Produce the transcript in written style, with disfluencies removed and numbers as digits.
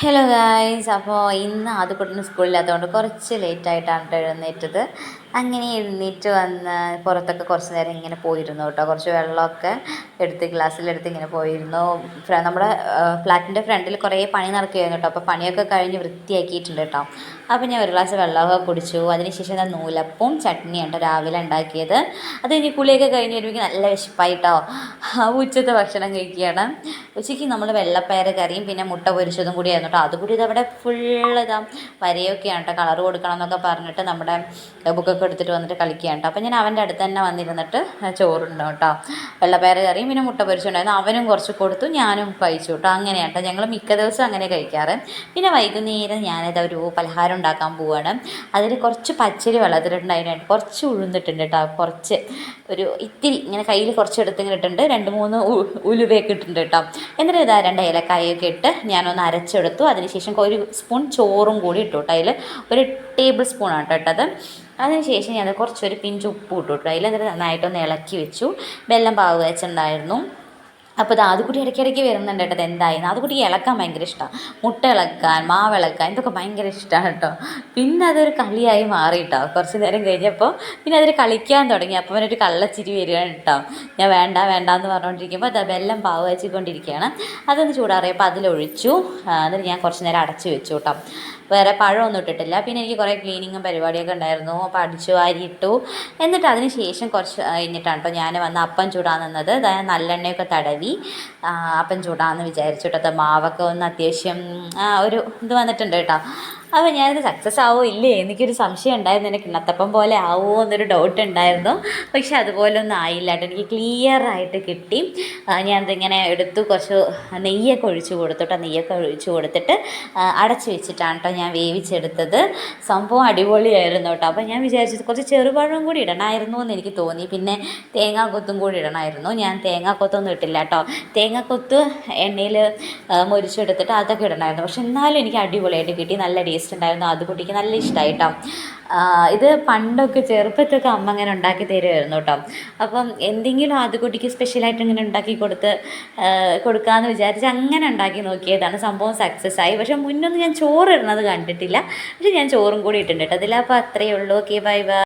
Hello guys, അപ്പോൾ ഇന്ന് ആദ്യക്കുട്ടന് സ്കൂളില്ലാത്തതുകൊണ്ട് കുറച്ച് ലേറ്റായിട്ടാണ് കേട്ടോ എഴുന്നേറ്റത്. അങ്ങനെ എഴുന്നേറ്റ് വന്ന് പുറത്തൊക്കെ കുറച്ച് നേരം ഇങ്ങനെ പോയിരുന്നു കേട്ടോ. കുറച്ച് വെള്ളമൊക്കെ എടുത്ത് ഗ്ലാസ്സിലെടുത്ത് ഇങ്ങനെ പോയിരുന്നു. നമ്മുടെ ഫ്ലാറ്റിൻ്റെ ഫ്രണ്ടിൽ കുറേ പണി നടക്കുകയായിരുന്നു കേട്ടോ. അപ്പോൾ പണിയൊക്കെ കഴിഞ്ഞ് വൃത്തിയാക്കിയിട്ടുണ്ട് കേട്ടോ. അപ്പോൾ ഞാൻ ഒരു ഗ്ലാസ് വെള്ളമൊക്കെ കുടിച്ചു. അതിനുശേഷം ഞാൻ നൂലപ്പവും ചട്നിയാണ് രാവിലെ ഉണ്ടാക്കിയത്. അത് കഴിഞ്ഞ് കുളിയൊക്കെ കഴിഞ്ഞ് വരുമ്പോൾ നല്ല വിശപ്പായിട്ടോ. ഉച്ചത്തെ ഭക്ഷണം കഴിക്കുകയാണ്. ഉച്ചയ്ക്ക് നമ്മൾ വെള്ളപ്പയർ കറിയും പിന്നെ മുട്ട പൊരിച്ചതും കൂടി ആയിരുന്നു കേട്ടോ. അതുകൂടി ഇതവിടെ ഫുള്ള് ഇതാ വരയൊക്കെയാണ് കേട്ടോ. കളർ കൊടുക്കണം എന്നൊക്കെ പറഞ്ഞിട്ട് നമ്മുടെ ബുക്കൊക്കെ എടുത്തിട്ട് വന്നിട്ട് കളിക്കുകയാണ് കേട്ടോ. അപ്പോൾ ഞാൻ അവൻ്റെ അടുത്ത് തന്നെ വന്നിരുന്നിട്ട് ചോറുണ്ടോ കേട്ടോ. വെള്ളപ്പയർ കറിയും പിന്നെ മുട്ട പൊരിച്ചുണ്ടായിരുന്നു. അവനും കുറച്ച് കൊടുത്തു, ഞാനും കഴിച്ചു കേട്ടോ. അങ്ങനെയാണ് കേട്ടോ ഞങ്ങൾ മിക്ക ദിവസവും അങ്ങനെ കഴിക്കാറ്. പിന്നെ വൈകുന്നേരം ഞാനിത് ഒരു പലഹാരം ഉണ്ടാക്കാൻ പോവുകയാണ്. അതിൽ കുറച്ച് പച്ചരി വെള്ളത്തിലിട്ടുണ്ട്, അതിനായിട്ട് കുറച്ച് ഉഴുന്നിട്ടുണ്ട് കേട്ടോ. കുറച്ച് ഒരു ഇത്തിരി ഇങ്ങനെ കയ്യിൽ കുറച്ച് എടുത്ത് ഇങ്ങനെ ഇട്ടിട്ടുണ്ട്. 2-3 ഉലുവയൊക്കെ ഇട്ടിട്ടുണ്ട് കേട്ടോ. എന്നിട്ട് ഇതാ 2 ഏലക്കായൊക്കെ ഇട്ട് ഞാനൊന്ന് അരച്ചെടുത്തു. അതിനുശേഷം 1 സ്പൂൺ ചോറും കൂടി ഇട്ടു കേട്ടോ. അതിൽ 1 ടേബിൾ സ്പൂണാണ് കേട്ടോ ഇട്ടത്. അതിനുശേഷം ഞാൻ കുറച്ചൊരു പിഞ്ച് ഉപ്പ് ഇട്ടു കേട്ടോ. അതിൽ നന്നായിട്ടൊന്ന് ഇളക്കി വെച്ചു. വെള്ളം പാവ് വെച്ചിട്ടുണ്ടായിരുന്നു. അപ്പോൾ ഇത് ആദ്യക്കുട്ടി ഇടയ്ക്കിടയ്ക്ക് വരുന്നുണ്ട് കേട്ടോ. എന്തായിരുന്നു ആദ്യക്കുട്ടി ഇളക്കാൻ ഭയങ്കര ഇഷ്ടമാണ്. മുട്ട ഇളക്കാൻ, മാവ് ഇളക്കാൻ ഇതൊക്കെ ഭയങ്കര ഇഷ്ടമാണ് കേട്ടോ. പിന്നെ അതൊരു കളിയായി മാറി കേട്ടോ. കുറച്ച് നേരം കഴിഞ്ഞപ്പോൾ പിന്നെ അതൊരു കളിക്കാൻ തുടങ്ങി. അപ്പോൾ അവനൊരു കള്ളച്ചിരി വരികയാണ് കേട്ടോ. ഞാൻ വേണ്ട വേണ്ട എന്ന് പറഞ്ഞുകൊണ്ടിരിക്കുമ്പോൾ അത് വെള്ളം പാവ് വെച്ചിക്കൊണ്ടിരിക്കുകയാണ്. അതൊന്ന് ചൂടാറിയപ്പോൾ അതിലൊഴിച്ചു. എന്നിട്ട് ഞാൻ കുറച്ച് നേരം അടച്ചു വെച്ചു കേട്ടോ. വേറെ പഴമൊന്നും ഇട്ടിട്ടില്ല. പിന്നെ എനിക്ക് കുറേ ക്ലീനിങ്ങും പരിപാടിയൊക്കെ ഉണ്ടായിരുന്നു. അപ്പോൾ അടിച്ചു വാരിയിട്ടു. എന്നിട്ട് അതിന് ശേഷം കുറച്ച് കഴിഞ്ഞിട്ടാണ് കേട്ടോ ഞാൻ വന്ന് അപ്പം ചൂടാൻ നിന്നത്. അതായത് നല്ലെണ്ണയൊക്കെ തടവി അപ്പം ചൂടാമെന്ന് വിചാരിച്ചു കേട്ടോ. മാവൊക്കെ ഒന്ന് അത്യാവശ്യം ഒരു ഇത് വന്നിട്ടുണ്ട് കേട്ടോ. അപ്പോൾ ഞാനിത് സക്സസ് ആവോ ഇല്ലേ എനിക്കൊരു സംശയം ഉണ്ടായിരുന്നു. എനിക്ക് കിണ്ണത്തപ്പം പോലെ ആവുമോ എന്നൊരു ഡൗട്ട് ഉണ്ടായിരുന്നു. പക്ഷെ അതുപോലെ ഒന്നും ആയില്ല കേട്ടോ. എനിക്ക് ക്ലിയറായിട്ട് കിട്ടി. ഞാനതിങ്ങനെ എടുത്തു, കുറച്ച് നെയ്യൊക്കെ ഒഴിച്ച് കൊടുത്തു കേട്ടോ. നെയ്യൊക്കെ ഒഴിച്ച് കൊടുത്തിട്ട് അടച്ച് വെച്ചിട്ടാണ് കേട്ടോ ഞാൻ വേവിച്ചെടുത്തത്. സംഭവം അടിപൊളിയായിരുന്നു കേട്ടോ. അപ്പോൾ ഞാൻ വിചാരിച്ചത് കുറച്ച് ചെറുപഴം കൂടി ഇടണമായിരുന്നു എന്ന് എനിക്ക് തോന്നി. പിന്നെ തേങ്ങാക്കൊത്തും കൂടി ഇടണമായിരുന്നു. ഞാൻ തേങ്ങാക്കൊത്തൊന്നും ഇട്ടില്ല കേട്ടോ. തേങ്ങാക്കൊത്ത് എണ്ണയിൽ മൊരിച്ചെടുത്തിട്ട് അതൊക്കെ ഇടണമായിരുന്നു. പക്ഷെ എന്നാലും എനിക്ക് അടിപൊളിയായിട്ട് കിട്ടി. നല്ല ടേസ്റ്റ് ഉണ്ടായിരുന്നു. അത് കുട്ടിക്ക് നല്ല ഇഷ്ടമായിട്ടോ. ഇത് പണ്ടൊക്കെ ചെറുപ്പത്തൊക്കെ അമ്മ അങ്ങനെ ഉണ്ടാക്കി തരുമായിരുന്നു കേട്ടോ. അപ്പം എന്തെങ്കിലും അത് കുട്ടിക്ക് സ്പെഷ്യലായിട്ട് ഇങ്ങനെ ഉണ്ടാക്കി കൊടുക്കാമെന്ന് വിചാരിച്ച് അങ്ങനെ ഉണ്ടാക്കി നോക്കിയതാണ്. സംഭവം സക്സസ് ആയി. പക്ഷെ മുന്നൊന്നും ഞാൻ ചോറ് ഇടുന്നത് കണ്ടിട്ടില്ല. പക്ഷെ ഞാൻ ചോറും കൂടി ഇട്ടിട്ടുണ്ട് കേട്ടോ അതിൽ. അപ്പോൾ അത്രയേ ഉള്ളൂ. Okay, bye bye.